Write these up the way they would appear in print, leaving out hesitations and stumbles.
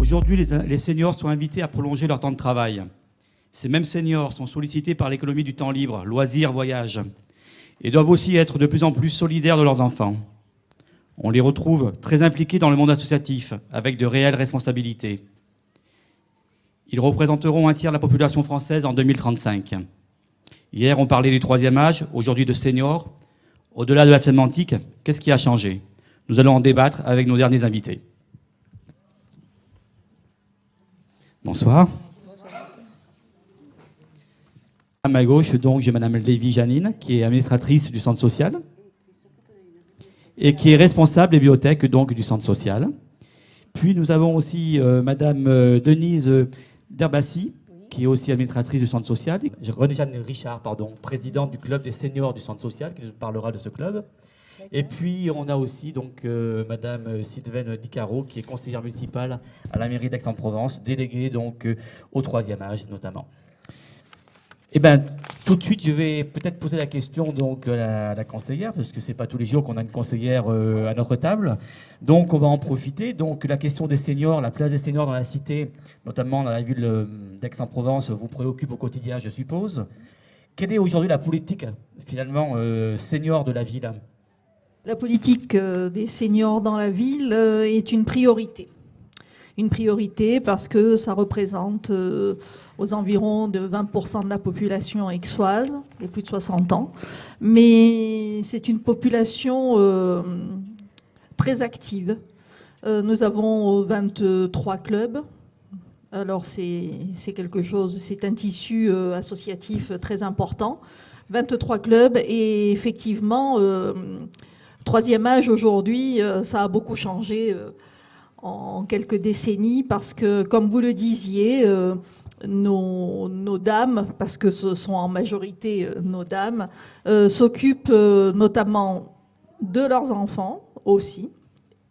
Aujourd'hui, les seniors sont invités à prolonger leur temps de travail. Ces mêmes seniors sont sollicités par l'économie du temps libre, loisirs, voyages, et doivent aussi être de plus en plus solidaires de leurs enfants. On les retrouve très impliqués dans le monde associatif, avec de réelles responsabilités. Ils représenteront un tiers de la population française en 2035. Hier, on parlait du troisième âge, aujourd'hui de seniors. Au-delà de la sémantique, qu'est-ce qui a changé? Nous allons en débattre avec nos derniers invités. Bonsoir. À ma gauche, donc, j'ai Madame Lévy-Janine, qui est administratrice du centre social et qui est responsable des bibliothèques donc, du centre social. Puis nous avons aussi Madame Denise Derbassi, qui est aussi administratrice du centre social. René-Jeanne Richard, présidente du club des seniors du centre social, qui nous parlera de ce club. Et puis on a aussi donc Madame Sylvaine Dicaro, qui est conseillère municipale à la mairie d'Aix-en-Provence, déléguée donc au troisième âge notamment. Eh bien, tout de suite, je vais peut-être poser la question donc, à la conseillère, parce que ce n'est pas tous les jours qu'on a une conseillère à notre table. Donc, on va en profiter. Donc, la question des seniors, la place des seniors dans la cité, notamment dans la ville d'Aix-en-Provence, vous préoccupe au quotidien, je suppose. Quelle est aujourd'hui la politique, finalement, senior de la ville? La politique des seniors dans la ville est une priorité. Une priorité parce que ça représente aux environs de 20% de la population aixoise, les plus de 60 ans. Mais c'est une population très active. Nous avons 23 clubs. Alors c'est quelque chose, c'est un tissu associatif très important. 23 clubs et effectivement, troisième âge aujourd'hui, ça a beaucoup changé en quelques décennies parce que, comme vous le disiez, nos dames, parce que ce sont en majorité nos dames, s'occupent notamment de leurs enfants aussi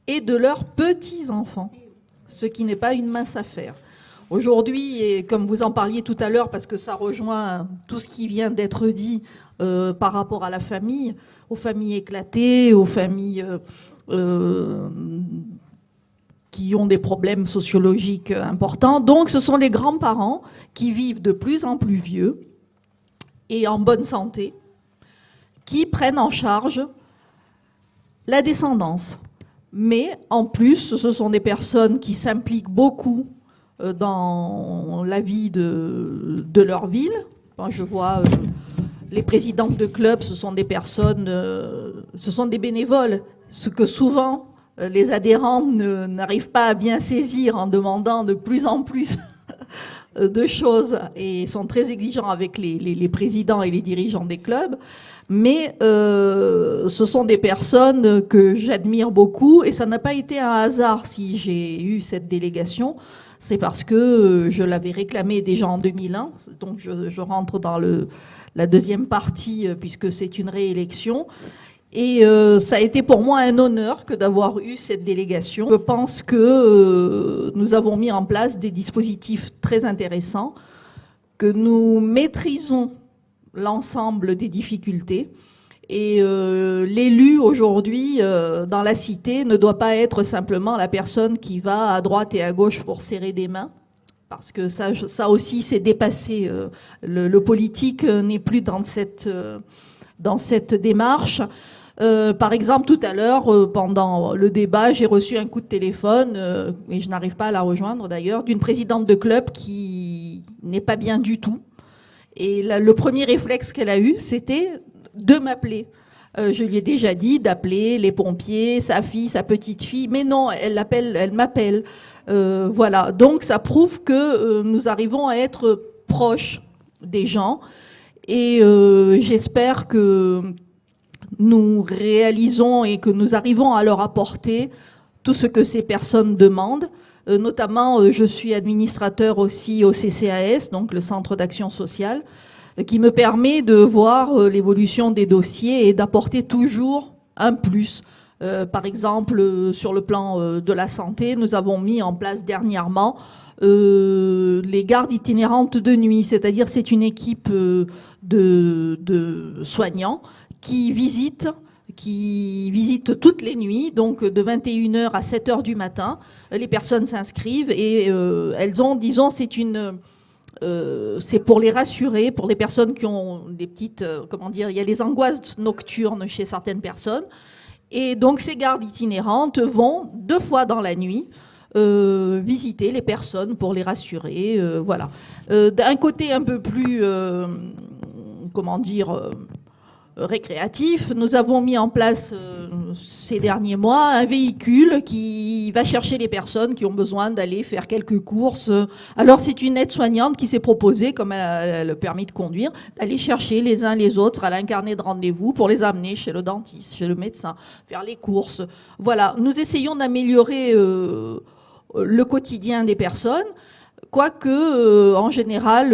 et de leurs petits-enfants, ce qui n'est pas une mince affaire. Aujourd'hui, et comme vous en parliez tout à l'heure, parce que ça rejoint tout ce qui vient d'être dit par rapport à la famille, aux familles éclatées, aux familles qui ont des problèmes sociologiques importants. Donc, ce sont les grands-parents qui vivent de plus en plus vieux et en bonne santé, qui prennent en charge la descendance. Mais en plus, ce sont des personnes qui s'impliquent beaucoup dans la vie de leur ville. Quand je vois les présidentes de clubs, ce sont des personnes, ce sont des bénévoles, ce que souvent les adhérents n'arrivent pas à bien saisir en demandant de plus en plus de choses et sont très exigeants avec les présidents et les dirigeants des clubs. Mais ce sont des personnes que j'admire beaucoup et ça n'a pas été un hasard si j'ai eu cette délégation. C'est parce que je l'avais réclamé déjà en 2001, donc je rentre dans la deuxième partie puisque c'est une réélection. Et ça a été pour moi un honneur que d'avoir eu cette délégation. Je pense que nous avons mis en place des dispositifs très intéressants, que nous maîtrisons l'ensemble des difficultés. Et l'élu aujourd'hui dans la cité ne doit pas être simplement la personne qui va à droite et à gauche pour serrer des mains, parce que ça aussi c'est dépassé. Le politique n'est plus dans cette démarche. Par exemple, tout à l'heure, pendant le débat, j'ai reçu un coup de téléphone, et je n'arrive pas à la rejoindre d'ailleurs, d'une présidente de club qui n'est pas bien du tout. Et le premier réflexe qu'elle a eu, c'était de m'appeler. Je lui ai déjà dit d'appeler les pompiers, sa fille, sa petite fille, mais non, elle m'appelle. Voilà, donc ça prouve que nous arrivons à être proches des gens. Et j'espère que nous réalisons et que nous arrivons à leur apporter tout ce que ces personnes demandent. Notamment, je suis administrateur aussi au CCAS, donc le Centre d'Action Sociale, qui me permet de voir l'évolution des dossiers et d'apporter toujours un plus. Par exemple, sur le plan de la santé, nous avons mis en place dernièrement les gardes itinérantes de nuit, c'est-à-dire c'est une équipe de soignants qui visitent, qui visitent toutes les nuits, donc de 21h à 7h du matin. Les personnes s'inscrivent et elles ont, disons, c'est pour les rassurer, pour les personnes qui ont des petites, comment dire, il y a les angoisses nocturnes chez certaines personnes. Et donc ces gardes itinérantes vont 2 fois dans la nuit visiter les personnes pour les rassurer. Voilà. D'un côté un peu plus, comment dire, récréatif, nous avons mis en place ces derniers mois un véhicule qui va chercher les personnes qui ont besoin d'aller faire quelques courses. Alors c'est une aide-soignante qui s'est proposée, comme elle a le permis de conduire, d'aller chercher les uns les autres à l'incarnet de rendez-vous pour les amener chez le dentiste, chez le médecin, faire les courses. Voilà, nous essayons d'améliorer le quotidien des personnes, quoique en général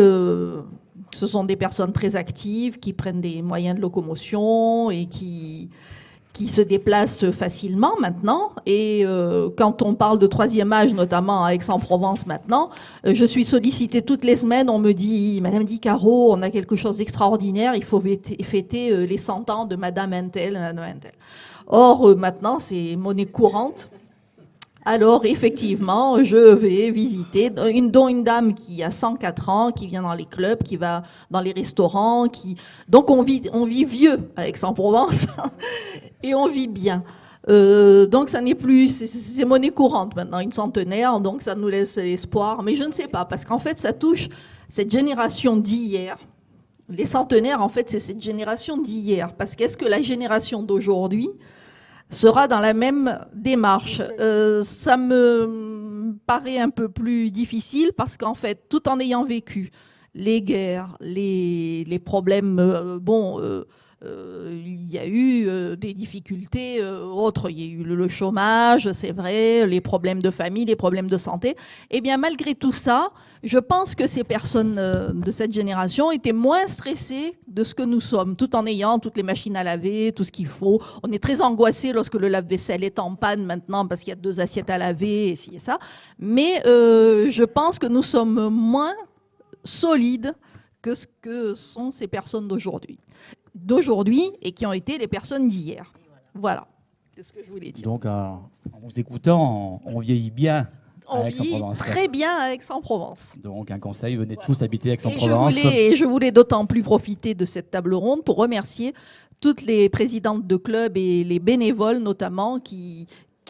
ce sont des personnes très actives qui prennent des moyens de locomotion et qui se déplacent facilement maintenant. Et quand on parle de 3e âge, notamment à Aix-en-Provence maintenant, je suis sollicitée toutes les semaines. On me dit, Madame Di Caro, on a quelque chose d'extraordinaire, il faut fêter les 100 ans de Madame Intel, Madame Intel. Or, maintenant, c'est monnaie courante. Alors, effectivement, je vais visiter, dont une dame qui a 104 ans, qui vient dans les clubs, qui va dans les restaurants, donc on vit vieux à Aix-en-Provence et on vit bien. Donc ça n'est plus, c'est monnaie courante maintenant, une centenaire, donc ça nous laisse l'espoir. Mais je ne sais pas, parce qu'en fait, ça touche cette génération d'hier. Les centenaires, en fait, c'est cette génération d'hier. Parce qu'est-ce que la génération d'aujourd'hui sera dans la même démarche? Ça me paraît un peu plus difficile parce qu'en fait, tout en ayant vécu les guerres, les problèmes, il y a eu des difficultés autres. Il y a eu le chômage, c'est vrai, les problèmes de famille, les problèmes de santé. Eh bien, malgré tout ça, je pense que ces personnes de cette génération étaient moins stressées de ce que nous sommes, tout en ayant toutes les machines à laver, tout ce qu'il faut. On est très angoissé lorsque le lave-vaisselle est en panne maintenant parce qu'il y a 2 assiettes à laver, et ci et ça. Mais je pense que nous sommes moins solides que ce que sont ces personnes d'aujourd'hui et qui ont été les personnes d'hier. Voilà, c'est ce que je voulais dire. Donc, en vous écoutant, on vieillit bien. On vit très bien à Aix-en-Provence. Donc, un conseil, venez tous habiter Aix-en-Provence. Et je voulais d'autant plus profiter de cette table ronde pour remercier toutes les présidentes de clubs et les bénévoles notamment qui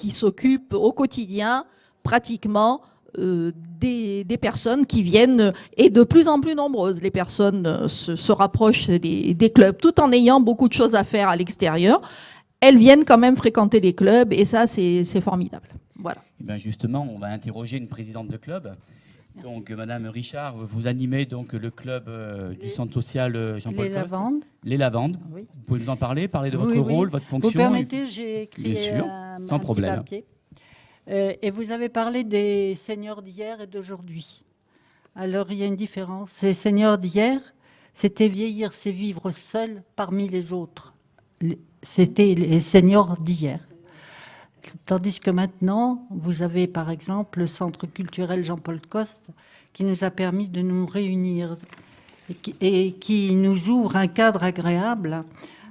s'occupent au quotidien pratiquement des personnes qui viennent, et de plus en plus nombreuses. Les personnes se rapprochent des clubs tout en ayant beaucoup de choses à faire à l'extérieur. Elles viennent quand même fréquenter les clubs et ça, c'est formidable. Voilà. Et bien justement, on va interroger une présidente de club. Merci. Donc, Madame Richard, vous animez donc le club du centre social Jean-Paul Coste. Lavandes. Les Lavandes. Oui. Vous pouvez nous en parler de votre rôle, votre fonction? Vous permettez, j'ai écrit bien sûr, sans problème. Papier. Et vous avez parlé des seniors d'hier et d'aujourd'hui. Alors, il y a une différence. Les seniors d'hier, c'était vieillir, c'est vivre seul parmi les autres. C'était les seniors d'hier. Tandis que maintenant, vous avez par exemple le Centre culturel Jean-Paul Coste qui nous a permis de nous réunir et qui nous ouvre un cadre agréable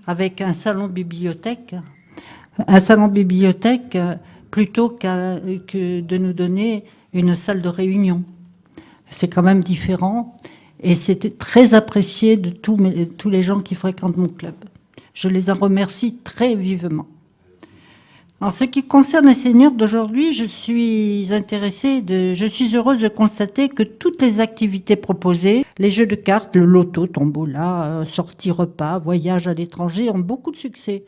avec un salon bibliothèque. Un salon bibliothèque plutôt que de nous donner une salle de réunion. C'est quand même différent et c'était très apprécié de tous les gens qui fréquentent mon club. Je les en remercie très vivement. En ce qui concerne les seniors d'aujourd'hui, je suis heureuse de constater que toutes les activités proposées, les jeux de cartes, le loto, tombola, sorties repas, voyages à l'étranger, ont beaucoup de succès.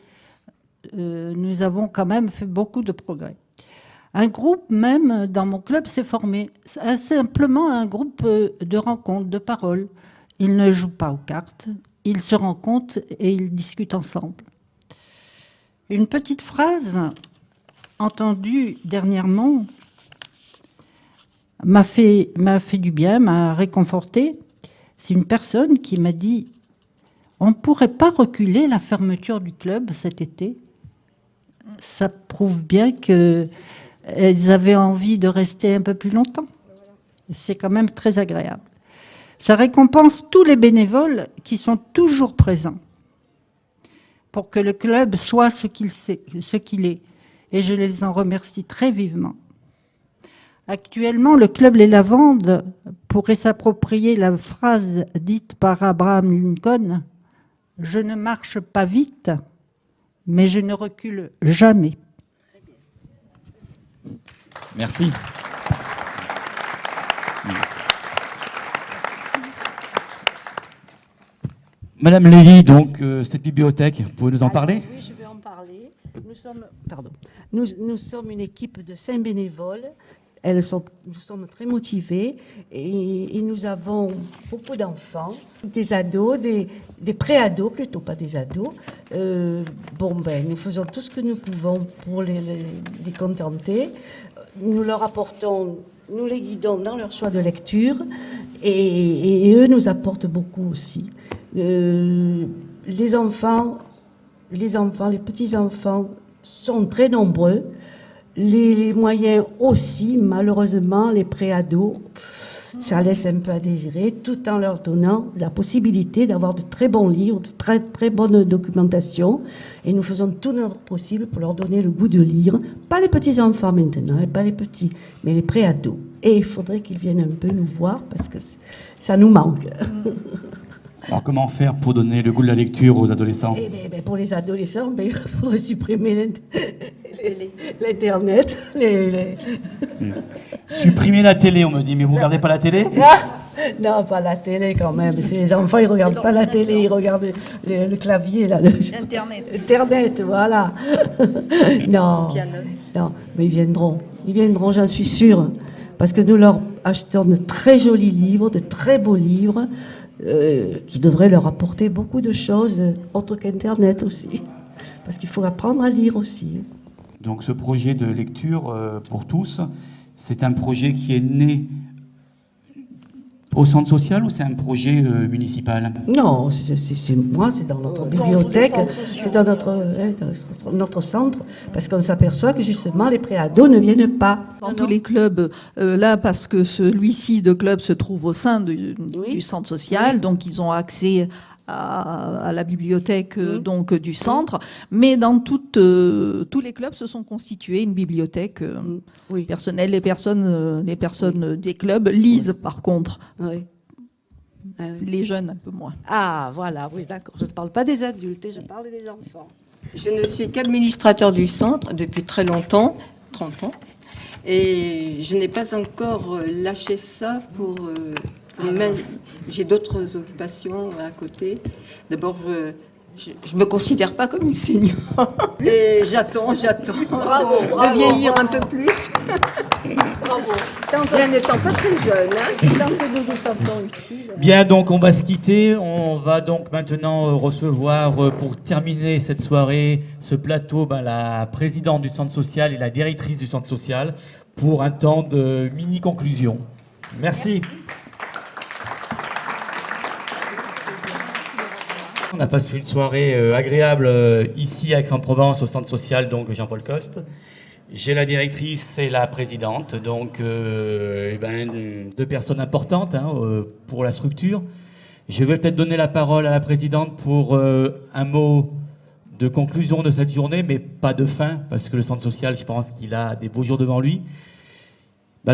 Nous avons quand même fait beaucoup de progrès. Un groupe même dans mon club s'est formé, simplement un groupe de rencontres, de paroles. Ils ne jouent pas aux cartes, ils se rencontrent et ils discutent ensemble. Une petite phrase entendue dernièrement m'a fait du bien, m'a réconforté. C'est une personne qui m'a dit « On ne pourrait pas reculer la fermeture du club cet été ?» Ça prouve bien qu'elles avaient envie de rester un peu plus longtemps. C'est quand même très agréable. Ça récompense tous les bénévoles qui sont toujours présents. pour que le club soit ce qu'il est. Et je les en remercie très vivement. Actuellement, le club Les Lavandes pourrait s'approprier la phrase dite par Abraham Lincoln « Je ne marche pas vite, mais je ne recule jamais ». Merci. Madame Lévy, donc cette bibliothèque, vous pouvez nous en parler? Oui, je vais en parler. Nous sommes une équipe de 5 bénévoles. Nous sommes très motivés et nous avons beaucoup d'enfants, des ados, des pré-ados plutôt, pas des ados. Nous faisons tout ce que nous pouvons pour les contenter. Nous leur apportons, nous les guidons dans leur choix de lecture et eux nous apportent beaucoup aussi. Les petits-enfants sont très nombreux. Les moyens aussi, malheureusement, les pré-ados, ça laisse un peu à désirer, tout en leur donnant la possibilité d'avoir de très bons livres, de très, très bonne documentation. Et nous faisons tout notre possible pour leur donner le goût de lire. Pas les petits-enfants maintenant, et pas les petits, mais les pré-ados. Et il faudrait qu'ils viennent un peu nous voir parce que ça nous manque. Alors comment faire pour donner le goût de la lecture aux adolescents? Pour les adolescents, il faudrait supprimer l'Internet. Supprimer la télé, on me dit, mais vous ne regardez pas la télé? Non, pas la télé quand même. Les enfants, ils ne regardent pas la télé, ils regardent le clavier. Là, Internet, voilà. Non, mais ils viendront, j'en suis sûre. Parce que nous leur achetons de très jolis livres, de très beaux livres. Qui devrait leur apporter beaucoup de choses autres qu'Internet aussi. Parce qu'il faut apprendre à lire aussi. Donc ce projet de lecture pour tous, c'est un projet qui est né au centre social ou c'est un projet municipal? Non, c'est dans notre bibliothèque, c'est dans notre centre, parce qu'on s'aperçoit que justement les pré-ados ne viennent pas. Dans tous les clubs, là, parce que celui-ci de club se trouve au sein du centre social, donc ils ont accès à la bibliothèque donc du centre, mais dans tous les clubs se sont constitués une bibliothèque personnelle. Les personnes des clubs lisent par contre. Oui. Les jeunes un peu moins. Ah voilà, oui d'accord. Je ne parle pas des adultes, je parle des enfants. Je ne suis qu'administrateur du centre depuis très longtemps, 30 ans, et je n'ai pas encore lâché ça pour... Mais j'ai d'autres occupations à côté. D'abord, je me considère pas comme une senior. Et j'attends Bravo, de vieillir un peu plus. Bravo. Bien n'étant pas très jeune. Tant que nous nous sentons utiles. Bien, donc on va se quitter. On va donc maintenant recevoir, pour terminer cette soirée, ce plateau, la présidente du centre social et la directrice du centre social pour un temps de mini-conclusion. Merci. On a passé une soirée agréable ici à Aix-en-Provence au centre social donc Jean-Paul Coste. J'ai la directrice et la présidente, donc deux personnes importantes pour la structure. Je vais peut-être donner la parole à la présidente pour un mot de conclusion de cette journée, mais pas de fin, parce que le centre social, je pense qu'il a des beaux jours devant lui.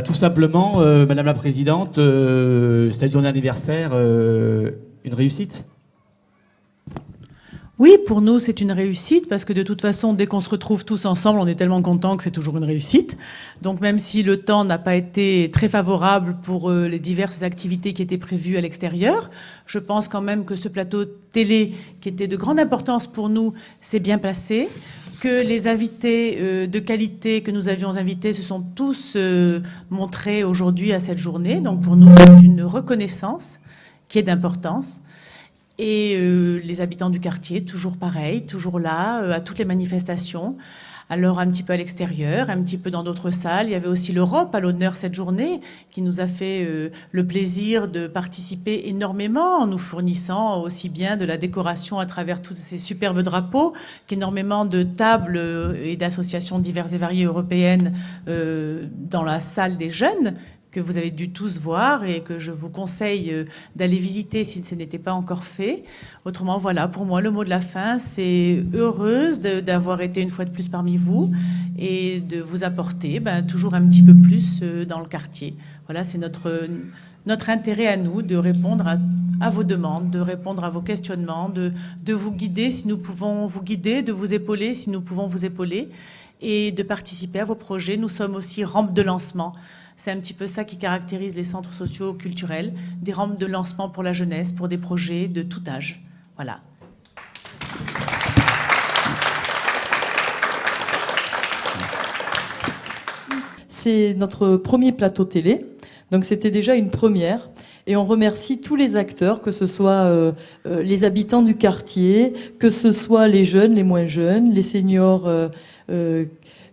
Tout simplement, Madame la Présidente, cette journée anniversaire, une réussite ? Oui, pour nous, c'est une réussite parce que de toute façon, dès qu'on se retrouve tous ensemble, on est tellement contents que c'est toujours une réussite. Donc même si le temps n'a pas été très favorable pour les diverses activités qui étaient prévues à l'extérieur, je pense quand même que ce plateau télé, qui était de grande importance pour nous, s'est bien passé, que les invités de qualité que nous avions invités se sont tous montrés aujourd'hui à cette journée. Donc pour nous, c'est une reconnaissance qui est d'importance. Et les habitants du quartier, toujours pareil, toujours là, à toutes les manifestations. Alors un petit peu à l'extérieur, un petit peu dans d'autres salles. Il y avait aussi l'Europe à l'honneur cette journée, qui nous a fait le plaisir de participer énormément en nous fournissant aussi bien de la décoration à travers tous ces superbes drapeaux, qu'énormément de tables et d'associations diverses et variées européennes dans la salle des jeunes, que vous avez dû tous voir et que je vous conseille d'aller visiter si ce n'était pas encore fait. Autrement, voilà, pour moi, le mot de la fin, c'est heureuse d'avoir été une fois de plus parmi vous et de vous apporter toujours un petit peu plus dans le quartier. Voilà, c'est notre intérêt à nous de répondre à vos demandes, de répondre à vos questionnements, de vous guider si nous pouvons vous guider, de vous épauler si nous pouvons vous épauler et de participer à vos projets. Nous sommes aussi rampe de lancement. C'est un petit peu ça qui caractérise les centres sociaux culturels, des rampes de lancement pour la jeunesse, pour des projets de tout âge. Voilà. C'est notre premier plateau télé, donc c'était déjà une première. Et on remercie tous les acteurs, que ce soit les habitants du quartier, que ce soit les jeunes, les moins jeunes, les seniors,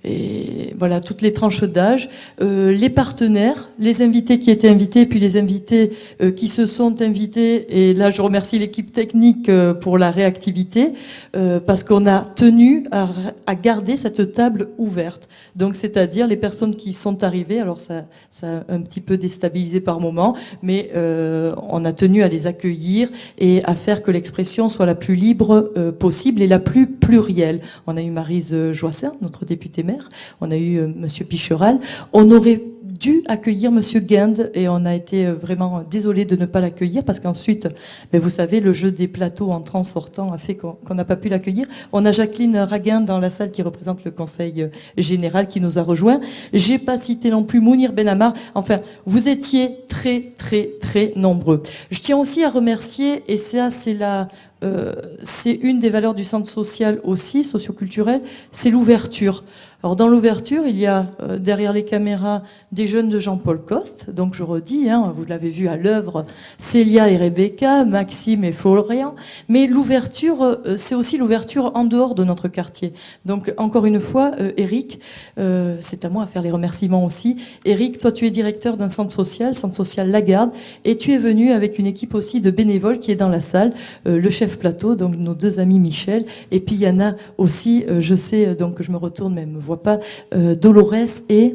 et voilà, toutes les tranches d'âge, les partenaires, les invités qui étaient invités, puis les invités qui se sont invités. Et là, je remercie l'équipe technique pour la réactivité, parce qu'on a tenu à garder cette table ouverte. Donc, c'est-à-dire les personnes qui sont arrivées, alors ça a un petit peu déstabilisé par moment, mais on a tenu à les accueillir et à faire que l'expression soit la plus libre possible et la plus plurielle. On a eu Maryse Joissin, notre députée maire. On a eu Monsieur Picheral. On aurait dû accueillir Monsieur Guinde et on a été vraiment désolé de ne pas l'accueillir parce qu'ensuite, vous savez, le jeu des plateaux entrant-sortant a fait qu'on n'a pas pu l'accueillir. On a Jacqueline Raguin dans la salle qui représente le Conseil général qui nous a rejoints. J'ai pas cité non plus Mounir Benamar. Enfin, vous étiez très, très, très nombreux. Je tiens aussi à remercier, et ça, c'est une des valeurs du centre social aussi, socioculturel, c'est l'ouverture. Alors dans l'ouverture, il y a derrière les caméras des jeunes de Jean-Paul Coste, donc je redis, vous l'avez vu à l'œuvre, Célia et Rebecca, Maxime et Florian, mais l'ouverture, c'est aussi l'ouverture en dehors de notre quartier. Donc encore une fois, Eric, c'est à moi à faire les remerciements aussi. Eric, toi tu es directeur d'un centre social Lagarde, et tu es venu avec une équipe aussi de bénévoles qui est dans la salle, le chef plateau, donc nos deux amis Michel, et puis il y en a aussi, je sais, donc je me retourne, mais me voit pas, Dolores et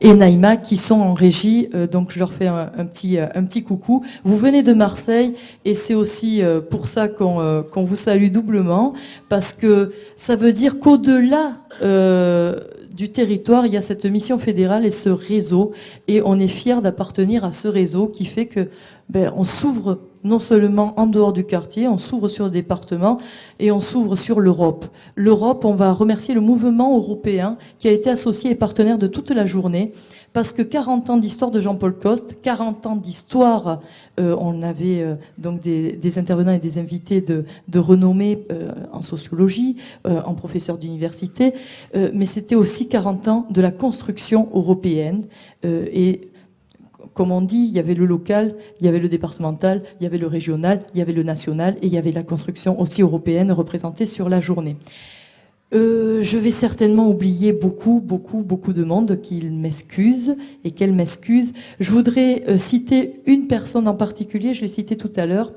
Naïma qui sont en régie, donc je leur fais un petit coucou. Vous venez de Marseille et c'est aussi pour ça qu'on vous salue doublement, parce que ça veut dire qu'au-delà du territoire, il y a cette mission fédérale et ce réseau, et on est fiers d'appartenir à ce réseau qui fait que on s'ouvre non seulement en dehors du quartier, on s'ouvre sur le département et on s'ouvre sur l'Europe. L'Europe, on va remercier le mouvement européen qui a été associé et partenaire de toute la journée, parce que 40 ans d'histoire de Jean-Paul Coste, 40 ans d'histoire, on avait donc des intervenants et des invités de renommée en sociologie, en professeurs d'université, mais c'était aussi 40 ans de la construction européenne, et comme on dit, il y avait le local, il y avait le départemental, il y avait le régional, il y avait le national, et il y avait la construction aussi européenne représentée sur la journée. Je vais certainement oublier beaucoup de monde, qu'il m'excuse et qu'elle m'excuse. Je voudrais citer une personne en particulier, je l'ai citée tout à l'heure.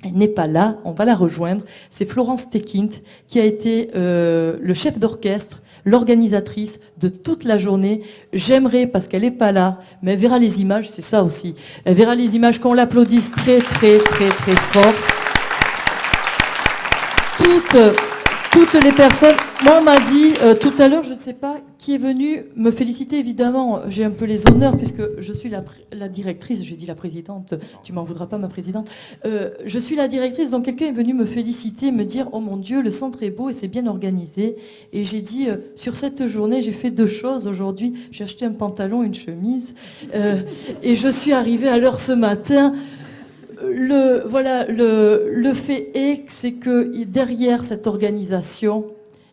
Elle n'est pas là, on va la rejoindre. C'est Florence Tekint, qui a été le chef d'orchestre, l'organisatrice de toute la journée. J'aimerais, parce qu'elle n'est pas là, mais elle verra les images, c'est ça aussi. Elle verra les images, qu'on l'applaudisse très, très, très, très fort. Toutes les personnes, moi on m'a dit tout à l'heure, je ne sais pas qui est venu me féliciter, évidemment, j'ai un peu les honneurs puisque je suis la directrice, j'ai dit la présidente, tu m'en voudras pas ma présidente, je suis la directrice, donc quelqu'un est venu me féliciter, me dire oh mon Dieu, le centre est beau et c'est bien organisé, et j'ai dit sur cette journée j'ai fait 2 choses aujourd'hui, j'ai acheté un pantalon, une chemise, et je suis arrivée à l'heure ce matin. Le fait est, c'est que derrière cette organisation,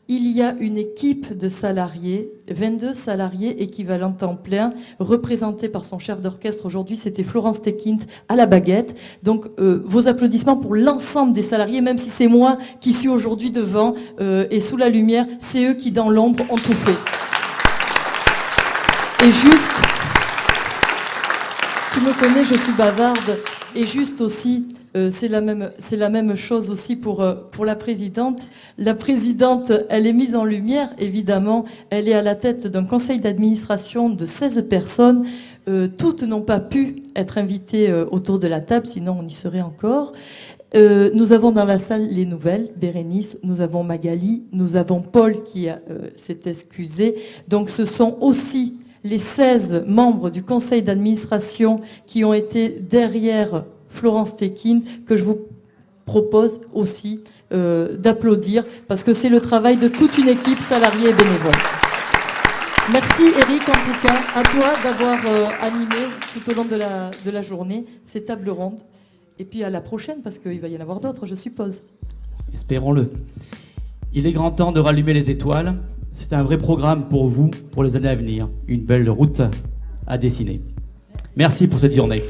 il y a une équipe de salariés, 22 salariés équivalents temps plein, représentés par son chef d'orchestre. Aujourd'hui, c'était Florence Tekint à la baguette. Donc, vos applaudissements pour l'ensemble des salariés, même si c'est moi qui suis aujourd'hui devant et sous la lumière, c'est eux qui, dans l'ombre, ont tout fait. Et juste, tu me connais, je suis bavarde. Et juste aussi, C'est la même chose aussi pour la présidente. La présidente, elle est mise en lumière, évidemment. Elle est à la tête d'un conseil d'administration de 16 personnes. Toutes n'ont pas pu être invitées autour de la table, sinon on y serait encore. Nous avons dans la salle les nouvelles, Bérénice, nous avons Magali, nous avons Paul qui s'est excusé. Donc ce sont aussi les 16 membres du conseil d'administration qui ont été derrière Florence Tekin, que je vous propose aussi d'applaudir, parce que c'est le travail de toute une équipe salariée et bénévole. Merci Eric, en tout cas, à toi d'avoir animé tout au long de la journée ces tables rondes. Et puis à la prochaine, parce qu'il va y en avoir d'autres, je suppose. Espérons-le. Il est grand temps de rallumer les étoiles. C'est un vrai programme pour vous, pour les années à venir. Une belle route à dessiner. Merci pour cette journée.